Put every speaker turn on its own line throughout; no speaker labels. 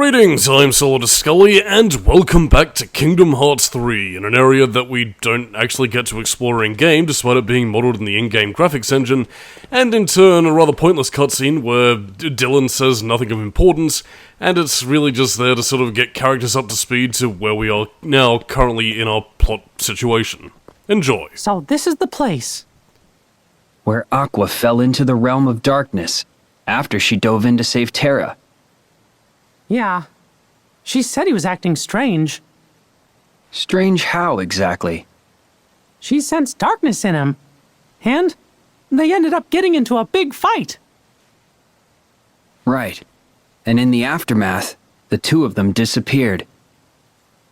Greetings, I'm Solidus-Skully, and welcome back to Kingdom Hearts 3, in an area that we don't actually get to explore in-game, despite it being modeled in the in-game graphics engine, and in turn a rather pointless cutscene where Dilan says nothing of importance, and it's really just there to sort of get characters up to speed to where we are now currently in our plot situation. Enjoy.
So this is the place.
Where Aqua fell into the realm of darkness, after she dove in to save Terra.
Yeah. She said he was acting strange.
Strange how, exactly?
She sensed darkness in him. And they ended up getting into a big fight.
Right. And in the aftermath, the two of them disappeared.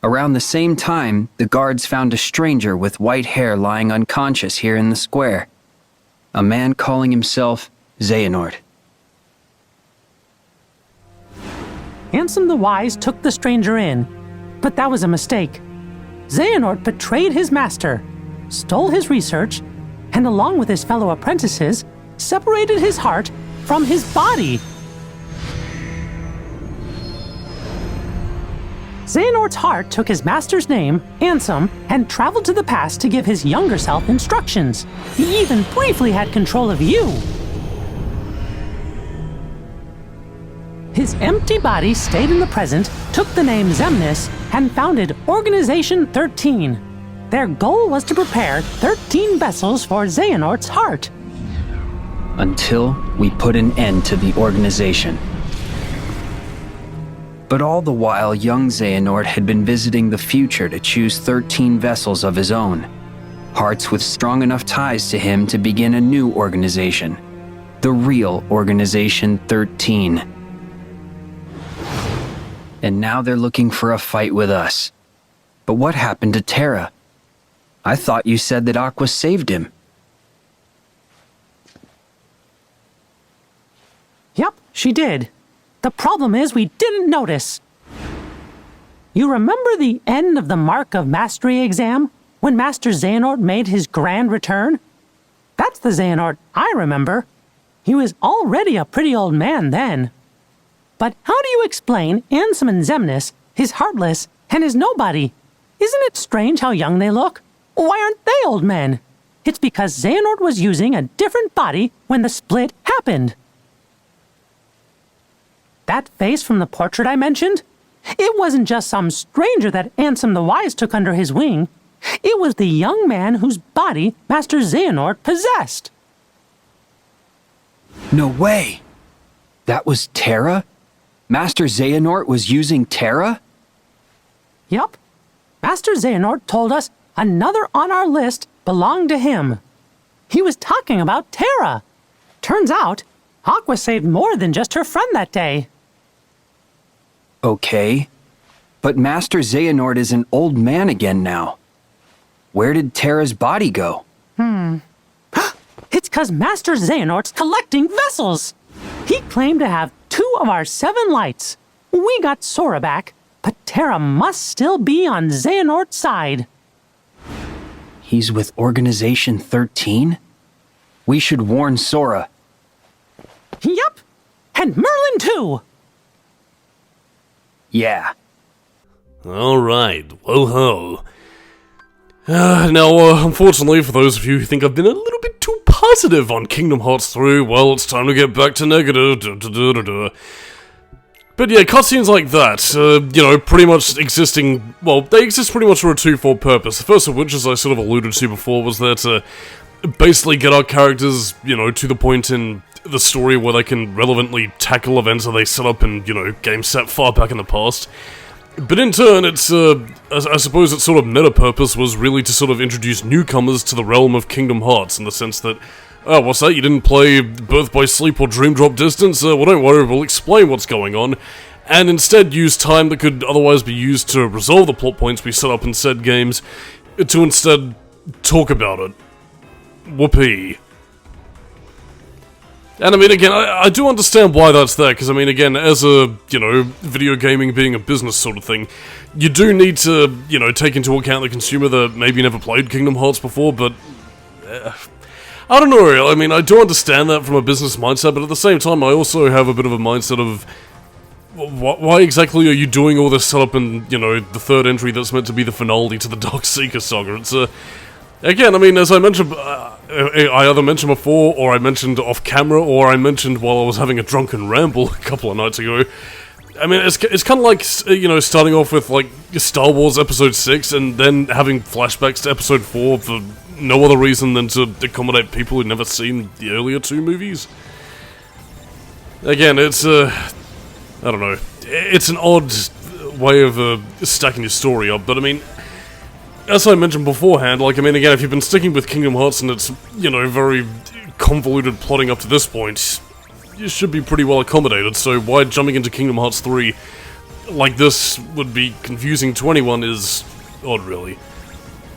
Around the same time, the guards found a stranger with white hair lying unconscious here in the square. A man calling himself Xehanort.
Ansem the Wise took the stranger in, but that was a mistake. Xehanort betrayed his master, stole his research, and along with his fellow apprentices, separated his heart from his body. Xehanort's heart took his master's name, Ansem, and traveled to the past to give his younger self instructions. He even briefly had control of you. His empty body stayed in the present, took the name Xemnas, and founded Organization 13. Their goal was to prepare 13 vessels for Xehanort's heart.
Until we put an end to the organization. But all the while, young Xehanort had been visiting the future to choose 13 vessels of his own. Hearts with strong enough ties to him to begin a new organization. The real Organization 13. And now they're looking for a fight with us. But what happened to Terra? I thought you said that Aqua saved him.
Yep, she did. The problem is we didn't notice. You remember the end of the Mark of Mastery exam, when Master Xehanort made his grand return? That's the Xehanort I remember. He was already a pretty old man then. But how do you explain Ansem and Xemnas, his Heartless, and his Nobody? Isn't it strange how young they look? Why aren't they old men? It's because Xehanort was using a different body when the split happened. That face from the portrait I mentioned? It wasn't just some stranger that Ansem the Wise took under his wing. It was the young man whose body Master Xehanort possessed.
No way! That was Terra? Master Xehanort was using Terra?
Yup. Master Xehanort told us another on our list belonged to him. He was talking about Terra. Turns out, Aqua saved more than just her friend that day.
Okay. But Master Xehanort is an old man again now. Where did Terra's body go?
It's 'cause Master Xehanort's collecting vessels. He claimed to have 2 of our 7 lights. We got Sora back, but Terra must still be on Xehanort's side.
He's with Organization 13? We should warn Sora.
Yup, and Merlin too.
Yeah.
Alright, whoa-ho. Now, unfortunately, for those of you who think I've been a little bit too positive on Kingdom Hearts 3, well, it's time to get back to negative. But yeah, cutscenes like that, pretty much existing, well, they exist pretty much for a twofold purpose. The first of which, as I sort of alluded to before, was there to basically get our characters, to the point in the story where they can relevantly tackle events that they set up in, games set far back in the past. But in turn, it's, I suppose its sort of meta-purpose was really to sort of introduce newcomers to the realm of Kingdom Hearts, in the sense that, oh, what's that, you didn't play Birth by Sleep or Dream Drop Distance? Well, don't worry, we'll explain what's going on, and instead use time that could otherwise be used to resolve the plot points we set up in said games, to instead talk about it. Whoopee. And I mean, again, I do understand why that's there, because I mean, again, as a, video gaming being a business sort of thing, you do need to, take into account the consumer that maybe never played Kingdom Hearts before, but I don't know, I mean, I do understand that from a business mindset, but at the same time, I also have a bit of a mindset of, why exactly are you doing all this setup in, you know, the third entry that's meant to be the finale to the Darkseeker saga? It's, again, I mean, as I mentioned, I either mentioned before, or I mentioned off camera, or I mentioned while I was having a drunken ramble a couple of nights ago. I mean, it's kind of like, you know, starting off with, like, Star Wars Episode 6, and then having flashbacks to Episode 4 for no other reason than to accommodate people who'd never seen the earlier two movies. Again, it's, I don't know, it's an odd way of stacking your story up, but I mean, as I mentioned beforehand, like, I mean, again, if you've been sticking with Kingdom Hearts and it's, you know, very convoluted plotting up to this point, you should be pretty well accommodated, so why jumping into Kingdom Hearts 3 like this would be confusing to anyone is odd, really.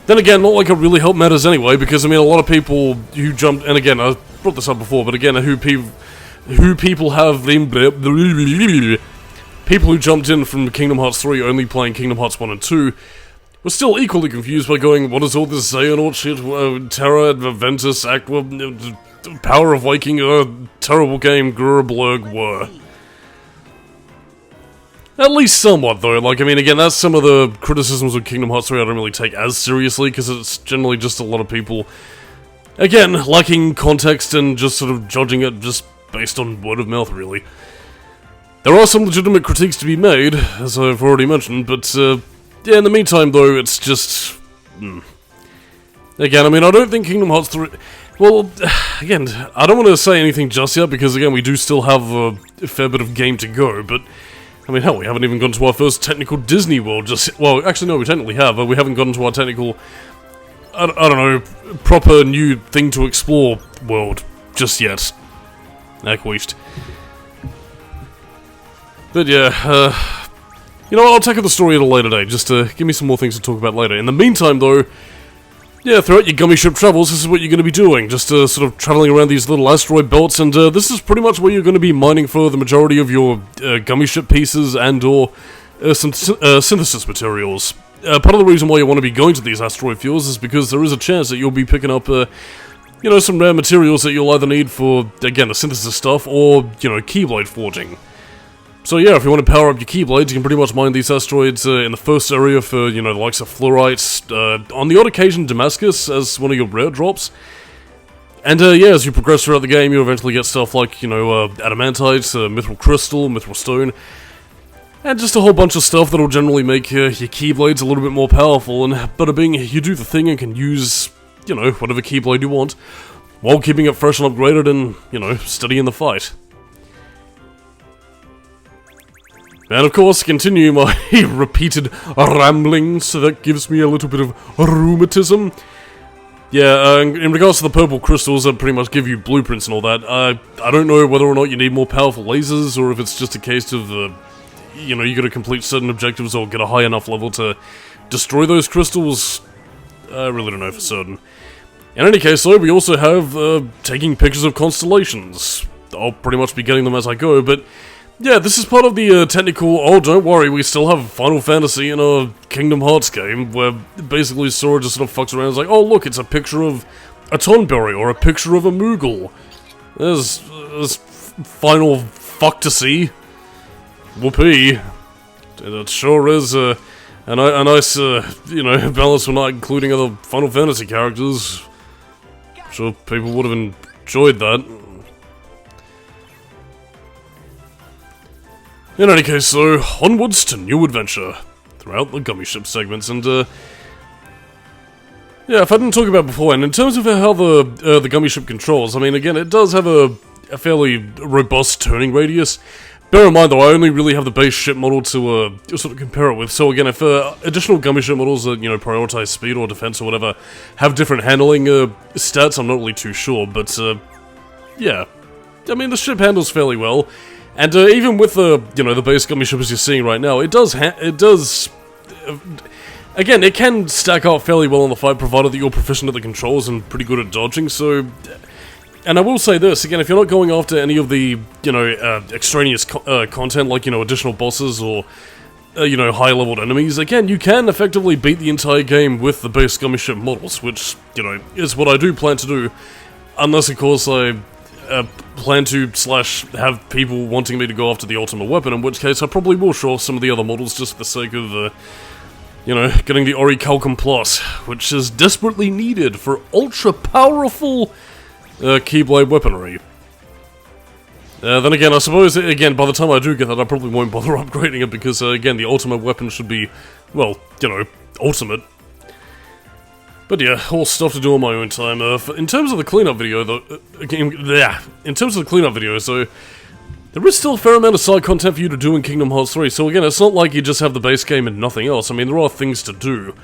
Then again, not like it really helped matters anyway, because, I mean, a lot of people who jumped, and again, I brought this up before, but again, who people have them, people who jumped in from Kingdom Hearts 3 only playing Kingdom Hearts 1 and 2, were still equally confused by going, what is all this Xehanort shit, Terra, Ventus, Aqua, Power of Waking, terrible game, Grurblurg were. At least somewhat, though. Like, I mean, again, that's some of the criticisms of Kingdom Hearts 3 I don't really take as seriously, because it's generally just a lot of people, again, lacking context and just sort of judging it just based on word of mouth, really. There are some legitimate critiques to be made, as I've already mentioned, but, yeah, in the meantime, though, it's just... Again, I mean, I don't think Kingdom Hearts 3... Well, again, I don't want to say anything just yet, because, again, we do still have a fair bit of game to go, but... I mean, hell, we haven't even gone to our first technical Disney World just... Well, actually, no, we technically have, but we haven't gotten to our technical... I don't know, proper new thing to explore world just yet. Acqueached. But yeah, you know, I'll tackle the story at a later date, just to give me some more things to talk about later. In the meantime, though, yeah, throughout your Gummiship travels, this is what you're going to be doing, just sort of traveling around these little asteroid belts, and this is pretty much where you're going to be mining for the majority of your Gummiship pieces and/or some synthesis materials. Part of the reason why you want to be going to these asteroid fields is because there is a chance that you'll be picking up, you know, some rare materials that you'll either need for, again, the synthesis stuff, or, you know, Keyblade forging. So yeah, if you want to power up your Keyblades, you can pretty much mine these asteroids in the first area for, you know, the likes of Fluorite, on the odd occasion Damascus as one of your rare drops. And yeah, as you progress throughout the game, you eventually get stuff like, you know, Adamantite, Mithril Crystal, Mithril Stone, and just a whole bunch of stuff that'll generally make your Keyblades a little bit more powerful, and bada bing, you do the thing and can use, you know, whatever Keyblade you want, while keeping it fresh and upgraded and, you know, steady in the fight. And of course, continue my repeated ramblings, so that gives me a little bit of rheumatism. Yeah, in regards to the purple crystals that pretty much give you blueprints and all that, I don't know whether or not you need more powerful lasers, or if it's just a case of, you know, you gotta complete certain objectives or get a high enough level to destroy those crystals. I really don't know for certain. In any case, though, we also have, taking pictures of constellations. I'll pretty much be getting them as I go, but... yeah, this is part of the technical, oh, don't worry, we still have Final Fantasy in a Kingdom Hearts game, where basically Sora just sort of fucks around and is like, oh, look, it's a picture of a Tonberry, or a picture of a Moogle. There's final fuck to see. Whoopee. It sure is a nice, you know, balance for not including other Final Fantasy characters. I'm sure people would have enjoyed that. In any case, so, onwards to new adventure, throughout the Gummiship segments, and, yeah, if I didn't talk about before, and in terms of how the Gummiship controls, I mean, again, it does have a fairly robust turning radius. Bear in mind, though, I only really have the base ship model to sort of compare it with, so again, if additional Gummiship models that, you know, prioritize speed or defense or whatever, have different handling stats, I'm not really too sure, but, yeah. I mean, the ship handles fairly well. And even with the, you know, the base Gummiship as you're seeing right now, it does, again, it can stack up fairly well on the fight, provided that you're proficient at the controls and pretty good at dodging, so... And I will say this, again, if you're not going after any of the, you know, extraneous content, like, you know, additional bosses or, you know, high-leveled enemies, again, you can effectively beat the entire game with the base Gummiship models, which, you know, is what I do plan to do, unless, of course, I... plan to / have people wanting me to go after the ultimate weapon, in which case I probably will show off some of the other models just for the sake of, you know, getting the Orichalcum Plus, which is desperately needed for ultra-powerful Keyblade weaponry. Then again, I suppose, again, by the time I do get that, I probably won't bother upgrading it, because, again, the ultimate weapon should be, well, you know, ultimate. But yeah, all stuff to do on my own time. In terms of the cleanup video, though, in terms of the cleanup video, so there is still a fair amount of side content for you to do in Kingdom Hearts 3, so again, it's not like you just have the base game and nothing else. I mean, there are things to do.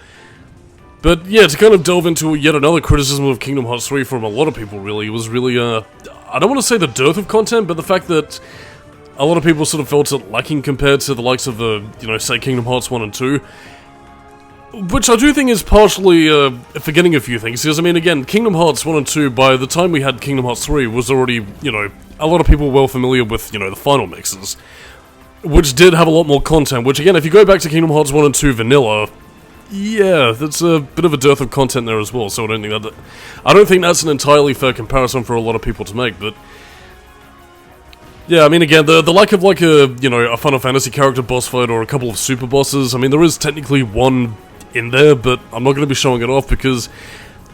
But yeah, to kind of delve into yet another criticism of Kingdom Hearts 3 from a lot of people, really, was really, I don't want to say the dearth of content, but the fact that a lot of people sort of felt it lacking compared to the likes of, you know, say Kingdom Hearts 1 and 2. Which I do think is partially forgetting a few things, because I mean, again, Kingdom Hearts 1 and 2, by the time we had Kingdom Hearts 3, was already, you know, a lot of people well familiar with, you know, the final mixes, which did have a lot more content, which again, if you go back to Kingdom Hearts 1 and 2 vanilla, yeah, that's a bit of a dearth of content there as well, so I don't think that's an entirely fair comparison for a lot of people to make, but yeah, I mean, again, the lack of, like, you know, a Final Fantasy character boss fight or a couple of super bosses, I mean, there is technically one in there, but I'm not going to be showing it off because,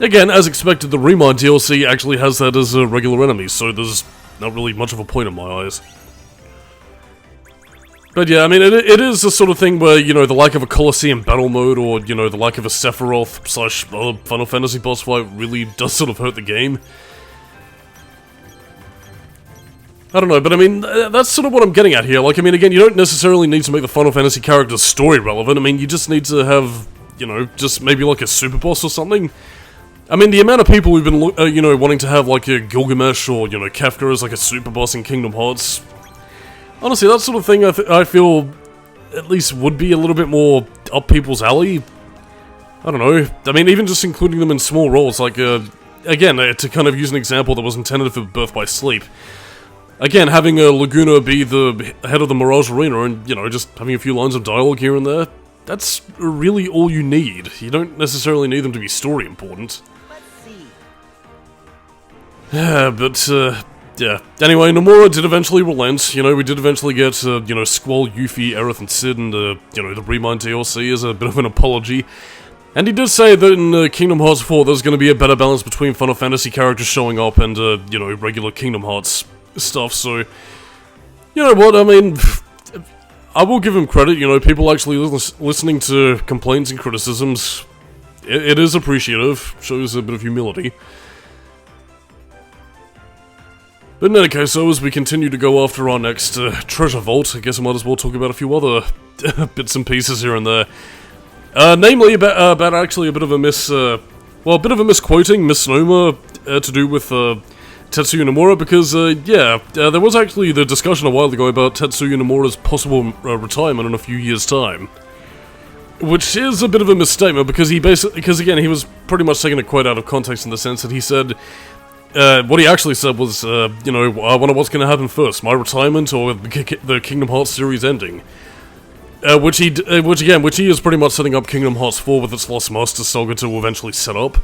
again, as expected, the Remind DLC actually has that as a regular enemy, so there's not really much of a point in my eyes. But yeah, I mean, it is the sort of thing where, you know, the lack of a Colosseum battle mode or, you know, the lack of a Sephiroth / other Final Fantasy boss fight really does sort of hurt the game. I don't know, but I mean, that's sort of what I'm getting at here. Like, I mean, again, you don't necessarily need to make the Final Fantasy character's story relevant. I mean, you just need to have, you know, just maybe like a super boss or something. I mean, the amount of people who've been, you know, wanting to have like a Gilgamesh or, you know, Kefka as like a super boss in Kingdom Hearts. Honestly, that sort of thing I feel at least would be a little bit more up people's alley. I don't know. I mean, even just including them in small roles, like, again, to kind of use an example that was intended for Birth by Sleep. Again, having Laguna be the head of the Mirage Arena and, you know, just having a few lines of dialogue here and there, that's really all you need. You don't necessarily need them to be story important. Yeah, but, yeah. Anyway, Nomura did eventually relent. You know, we did eventually get, you know, Squall, Yuffie, Aerith, and Sid, and, you know, the Remind DLC as a bit of an apology. And he did say that in Kingdom Hearts 4 there's going to be a better balance between Final Fantasy characters showing up and, you know, regular Kingdom Hearts stuff, so, you know what, I mean, I will give him credit, you know, people actually listening to complaints and criticisms, it is appreciative, shows a bit of humility. But in any case, so as we continue to go after our next treasure vault, I guess I might as well talk about a few other bits and pieces here and there. Namely, about actually a bit of a misquoting, misnomer, to do with, Tetsuya Nomura, because, yeah, there was actually the discussion a while ago about Tetsuya Nomura's possible retirement in a few years' time. Which is a bit of a misstatement, because again, he was pretty much taking a quote out of context in the sense that he said, what he actually said was, you know, I wonder what's going to happen first, my retirement or the Kingdom Hearts series ending. Which he is pretty much setting up Kingdom Hearts 4 with its Lost Master saga to eventually set up.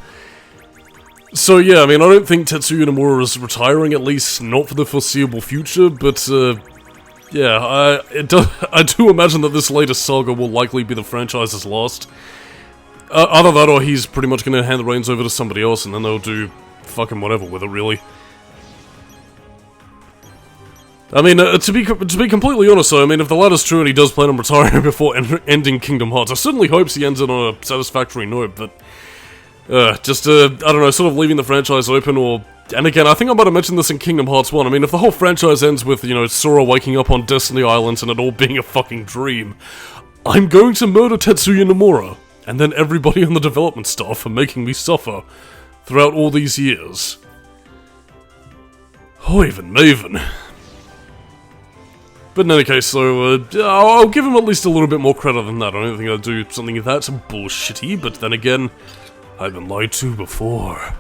So yeah, I mean, I don't think Tetsuya Nomura is retiring, at least not for the foreseeable future, but, yeah, I do imagine that this latest saga will likely be the franchise's last. Either that or he's pretty much gonna hand the reins over to somebody else and then they'll do fucking whatever with it, really. I mean, to be completely honest though, I mean, if the latter's true and he does plan on retiring before ending Kingdom Hearts, I certainly hope he ends it on a satisfactory note, but just, I don't know, sort of leaving the franchise open, or... And again, I think I might have mentioned this in Kingdom Hearts 1, I mean, if the whole franchise ends with, you know, Sora waking up on Destiny Islands and it all being a fucking dream, I'm going to murder Tetsuya Nomura, and then everybody on the development staff for making me suffer throughout all these years. Oh, even Maven. But in any case, so, I'll give him at least a little bit more credit than that. I don't think I'd do something that's bullshitty, but then again, I've been lied to before.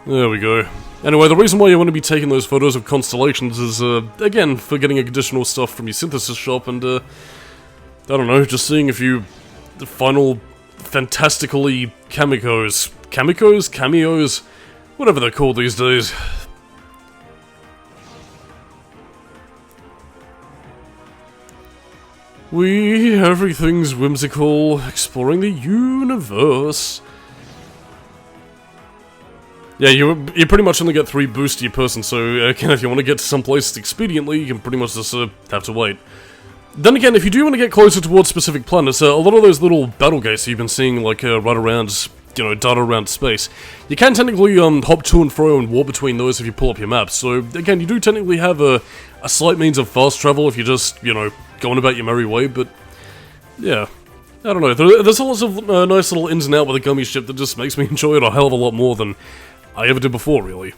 There we go. Anyway, the reason why you want to be taking those photos of constellations is, again, for getting additional stuff from your synthesis shop, and, I don't know, just seeing a few final fantastically cameos, whatever they're called these days. Everything's whimsical, exploring the universe. Yeah, you pretty much only get 3 boosts to your person, so again, if you want to get to some places expediently, you can pretty much just have to wait. Then again, if you do want to get closer towards specific planets, a lot of those little battle gates that you've been seeing, like, right around, you know, data around space, you can technically, hop to and fro and warp between those if you pull up your map, so again, you do technically have a slight means of fast travel if you're just, you know, going about your merry way, but, yeah. I don't know, there's lots of nice little ins and outs with the Gummiship that just makes me enjoy it a hell of a lot more than I ever did before, really.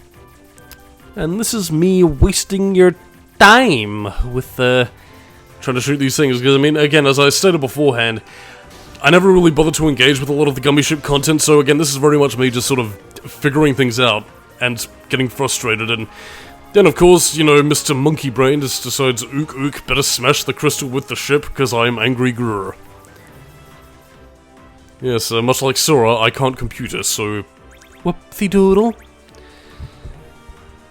And this is me wasting your time with, trying to shoot these things, because, I mean, again, as I stated beforehand, I never really bothered to engage with a lot of the Gummiship content, so again, this is very much me just sort of figuring things out and getting frustrated, and then, of course, you know, Mr. Monkey Brain just decides, ook, better smash the crystal with the ship, because I am angry grr. Yes, much like Sora, I can't compute it, so whoopsie-doodle.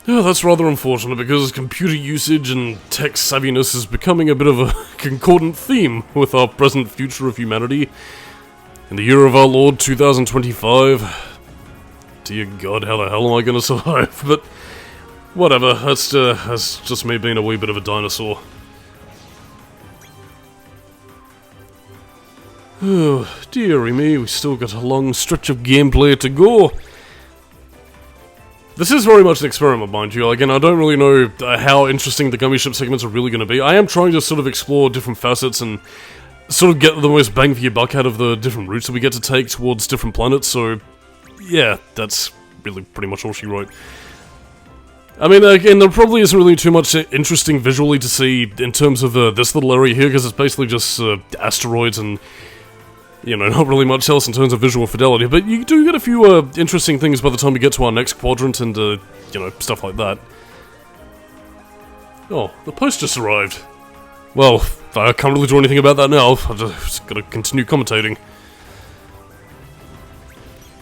Yeah, that's rather unfortunate, because computer usage and tech savviness is becoming a bit of a concordant theme with our present future of humanity. In the year of our Lord 2025. Dear God, how the hell am I gonna survive? But whatever, that's just me being a wee bit of a dinosaur. Oh, dearie me, we still got a long stretch of gameplay to go. This is very much an experiment, mind you. Again, I don't really know how interesting the Gummiship segments are really going to be. I am trying to sort of explore different facets and sort of get the most bang for your buck out of the different routes that we get to take towards different planets, so yeah, that's really pretty much all she wrote. I mean, again, there probably isn't really too much interesting visually to see in terms of this little area here, because it's basically just asteroids and, you know, not really much else in terms of visual fidelity, but you do get a few interesting things by the time we get to our next quadrant and, you know, stuff like that. Oh, the post just arrived. Well, I can't really do anything about that now, I've just gotta continue commentating.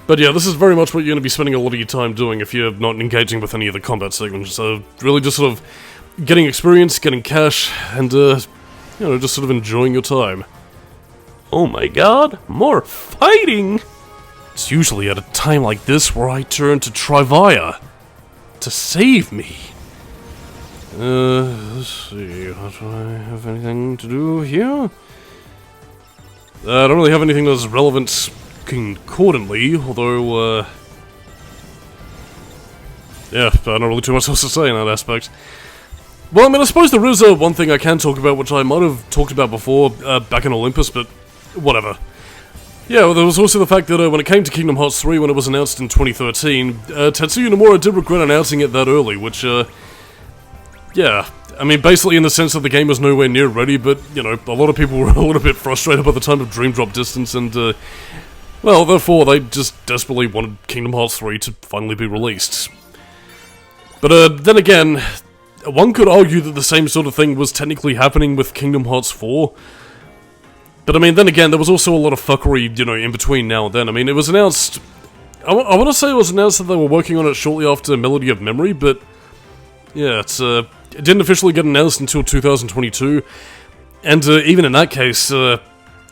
But yeah, this is very much what you're going to be spending a lot of your time doing if you're not engaging with any of the combat segments, so really just sort of getting experience, getting cash, and, you know, just sort of enjoying your time. Oh my god, more fighting! It's usually at a time like this where I turn to Trivia to save me. Let's see, do I have anything to do here? I don't really have anything that's relevant concordantly, although, yeah, I don't really too much else to say in that aspect. Well, I mean, I suppose there is one thing I can talk about, which I might have talked about before, back in Olympus, but whatever. Yeah, well, there was also the fact that when it came to Kingdom Hearts 3, when it was announced in 2013, Tetsuya Nomura did regret announcing it that early, which, yeah, I mean, basically in the sense that the game was nowhere near ready, but, you know, a lot of people were a little bit frustrated by the time of Dream Drop distance, and, well, therefore, they just desperately wanted Kingdom Hearts 3 to finally be released. But, then again, one could argue that the same sort of thing was technically happening with Kingdom Hearts 4. But I mean, then again, there was also a lot of fuckery, you know, in between now and then. I mean, it was announced... I want to say it was announced that they were working on it shortly after Melody of Memory, but... yeah, it didn't officially get announced until 2022. And even in that case, yeah,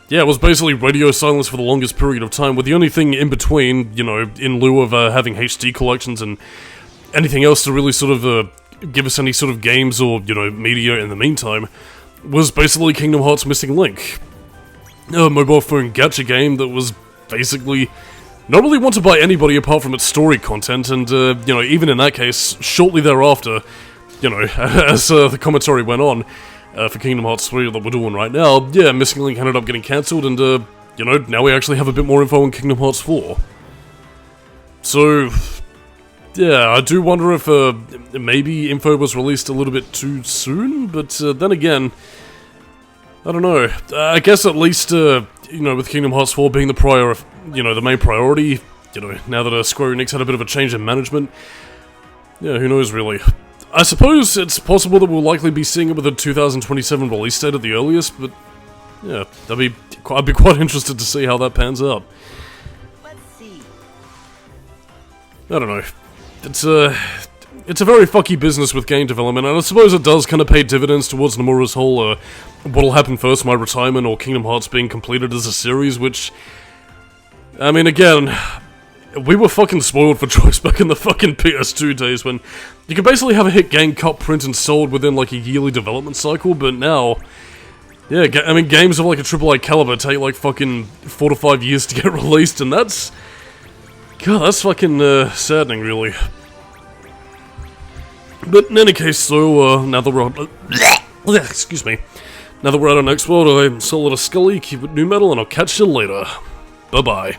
it was basically radio silence for the longest period of time, with the only thing in between, you know, in lieu of having HD collections and anything else to really sort of give us any sort of games or, you know, media in the meantime, was basically Kingdom Hearts Missing Link. A mobile phone gacha game that was basically not really wanted by anybody apart from its story content, and, you know, even in that case, shortly thereafter, you know, as the commentary went on, for Kingdom Hearts 3 that we're doing right now, yeah, Missing Link ended up getting cancelled, and, you know, now we actually have a bit more info on Kingdom Hearts 4. So, yeah, I do wonder if, maybe info was released a little bit too soon, but, then again, I don't know. I guess at least, you know, with Kingdom Hearts 4 being the main priority, you know, now that Square Enix had a bit of a change in management, yeah, who knows really. I suppose it's possible that we'll likely be seeing it with a 2027 release date at the earliest, but yeah, I'd be quite interested to see how that pans out. Let's see. I don't know. It's it's a very fucky business with game development, and I suppose it does kind of pay dividends towards Nomura's whole, what'll happen first, my retirement or Kingdom Hearts being completed as a series, which, I mean, again, we were fucking spoiled for choice back in the fucking PS2 days when you could basically have a hit game cut, print, and sold within, like, a yearly development cycle, but now, yeah, I mean, games of, like, a AAA caliber take, like, fucking 4 to 5 years to get released, and that's, God, that's fucking, saddening, really. But in any case, so, now that we're on... excuse me. Now that we're at our next world, I'm Solidus-Skully, keep it new metal, and I'll catch you later. Bye-bye.